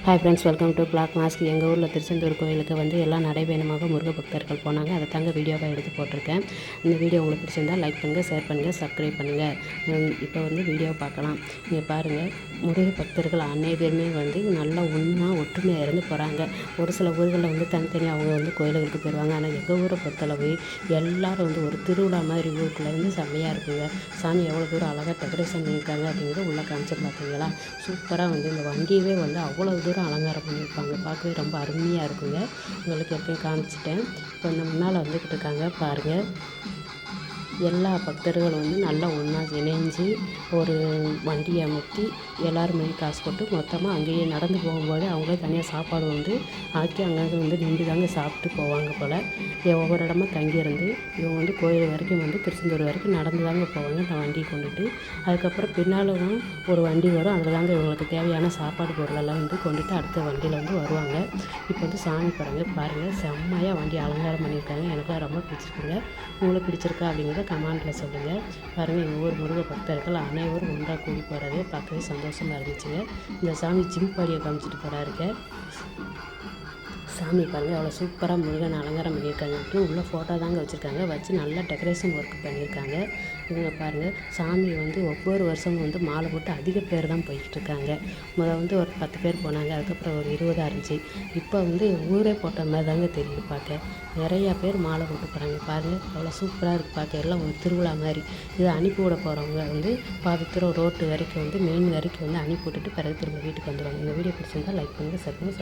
Hi friends, welcome to black mask. எங்கள் ஊரில் திருச்செந்தூர் கோயிலுக்கு வந்து எல்லாம் நடைபயணமாக முருக பக்தர்கள் போனாங்க. அதை தாங்க வீடியோவாக எடுத்து போட்டிருக்கேன். இந்த வீடியோ உங்களுக்கு பிடிச்சிருந்தால் லைக் பண்ணுங்கள், ஷேர் பண்ணுங்கள், சப்ஸ்கிரைப் பண்ணுங்கள். இப்போ வந்து வீடியோ பார்க்கலாம். இங்கே பாருங்கள், முருக பக்தர்கள் அனைவருமே வந்து நல்லா ஒற்றுமையாக இருந்து போகிறாங்க. ஒரு சில ஊர்களில் வந்து தனித்தனியாக அவங்க வந்து கோயில்களுக்கு போயிடுவாங்க. ஆனால் எங்கள் ஊரை பொறுத்தளவு எல்லோரும் வந்து ஒரு திருவிழா மாதிரி ஊருக்குள்ளே வந்து செம்மையாக இருக்குங்க. சாமி எவ்வளோ தூரம் அழகாக டெக்கரேஷன் பண்ணியிருக்காங்க அப்படிங்கிறத உள்ளே காமிச்சு பார்த்தீங்களா? சூப்பராக வந்து இந்த வண்டியவே வந்து அவ்வளோ தூரம் அலங்காரம் பண்ணியிருப்பாங்க. பார்க்கவே ரொம்ப அருமையாக இருக்குங்க. உங்களுக்கு எப்பயும் காமிச்சிட்டேன். இப்போ இந்த முன்னால் வந்துக்கிட்டு இருக்காங்க பாருங்கள். எல்லா பக்தர்களும் வந்து நல்லா ஒன்றா இணைஞ்சு ஒரு வண்டியை அமர்த்தி எல்லோருமே காசு போட்டு மொத்தமாக அங்கேயே நடந்து போகும்போது அவங்களே தனியாக சாப்பாடு வந்து ஆக்கி அங்கங்கே வந்து நின்று தாங்க சாப்பிட்டு போவாங்க போல். ஒவ்வொரு இடமா தங்கியிருந்து இவங்க வந்து கோயில் வரைக்கும் வந்து திருச்செந்தூர் வரைக்கும் நடந்து தாங்க போவாங்க இந்த வண்டியை கொண்டுட்டு. அதுக்கப்புறம் பின்னாலும் ஒரு வண்டி வரும். அதில் தாங்க இவங்களுக்கு தேவையான சாப்பாடு பொருளெல்லாம் வந்து கொண்டுட்டு அடுத்த வண்டியில் வந்து வருவாங்க. இப்போ வந்து சாமி பாருங்கள் செம்மையாக வண்டி அலங்காரம் பண்ணியிருக்காங்க. எனக்குலாம் ரொம்ப பிடிச்சிருக்குங்க. உங்களுக்கு பிடிச்சிருக்கா அப்படிங்கிறத கமெண்ட்டில் சொல்லுங்கள். பாருங்கள், எங்கள் ஊர் முருக பக்தர்கள் அனைவரும் ஒன்றாக கூடி போகிறது பார்க்கவே சந்தோஷமாக இருந்துச்சுங்க. இந்த சாமி ஜிம்பாடியை காமிச்சிட்டு போகிறாருங்க. சாமி பாருங்கள் அவ்வளோ சூப்பராக முருகன் அலங்காரம் பண்ணியிருக்காங்க. உள்ள ஃபோட்டோ தாங்க வச்சுருக்காங்க. வச்சு நல்லா டெக்கரேஷன் ஒர்க் பண்ணியிருக்காங்க. இவங்க பாருங்கள், சாமி வந்து ஒவ்வொரு வருஷமும் வந்து மாலை போட்டு அதிக பேர் தான் போய்கிட்டு இருக்காங்க. வந்து ஒரு 10 பேர் போனாங்க. அதுக்கப்புறம் ஒரு 20 இருந்துச்சு. இப்போ வந்து ஊரே போட்ட மாதிரி தாங்க தெரியுது பார்க்க. நிறையா பேர் மாலை போட்டு போகிறாங்க. பாருங்கள் அவ்வளோ சூப்பராக இருக்குது பார்க்க. எல்லாம் ஒரு திருவிழா மாதிரி. இதை அனுப்பி விட போகிறவங்க வந்து பாதத்தில் ரோட்டு வரைக்கும் வந்து மெயின் வரைக்கும் வந்து அனுப்பி விட்டுட்டு பிறகு திரும்ப வீட்டுக்கு வந்துடுவாங்க. இந்த வீடியோ பிடிச்சிருந்தால் லைக் பண்ணுங்கள், ஷேர் பண்ணுங்கள்.